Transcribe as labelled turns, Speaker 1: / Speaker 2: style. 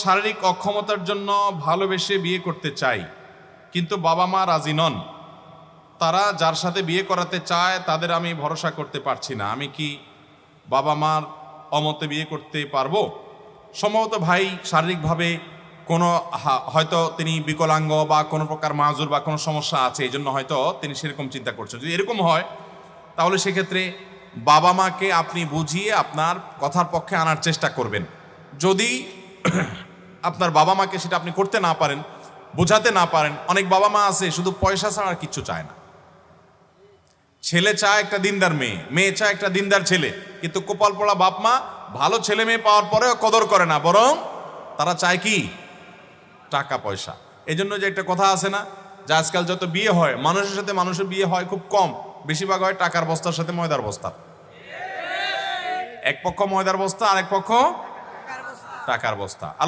Speaker 1: শারীরিক অক্ষমতার জন্য ভালোবেসে বিয়ে করতে চাই, কিন্তু বাবা মা রাজি নন। তারা যার সাথে বিয়ে করাতে চায় তাদের আমি ভরসা করতে পারছি না। আমি কি বাবা মার অমতে বিয়ে করতে পারবো? সম্ভবত ভাই শারীরিকভাবে কোনো হয়তো তিনি বিকলাঙ্গ বা কোনো প্রকার মাজুর বা কোনো সমস্যা আছে, এই জন্য হয়তো তিনি সেরকম চিন্তা করছেন। যদি এরকম হয় তাহলে সেক্ষেত্রে বাবা মাকে আপনি বুঝিয়ে আপনার কথার পক্ষে আনার চেষ্টা করবেন। যদি আপনার বাবা মাকে সেটা আপনি করতে না পারেন, বোঝাতে না পারেন, অনেক বাবা মা আছে শুধু পয়সা ছাড়া আর কিচ্ছু চায় না। ছেলে চায় একটা দিনদার মেয়ে, মেয়ে চায় একটা দিনদার ছেলে, কিন্তু কপাল পড়া বাপ মা ভালো ছেলে মেয়ে পাওয়ার পরেও কদর করে না, বরং তারা চায় কি? টাকা পয়সা। এই জন্য যে একটা কথা আছে না, যে আজকাল যত বিয়ে হয় মানুষের সাথে মানুষের বিয়ে হয় খুব কম, বেশিরভাগ হয় টাকার বস্তার সাথে ময়দার বস্তা। এক পক্ষ ময়দার বস্তা, আরেক পক্ষ টাকার বস্তা। আল্লাহ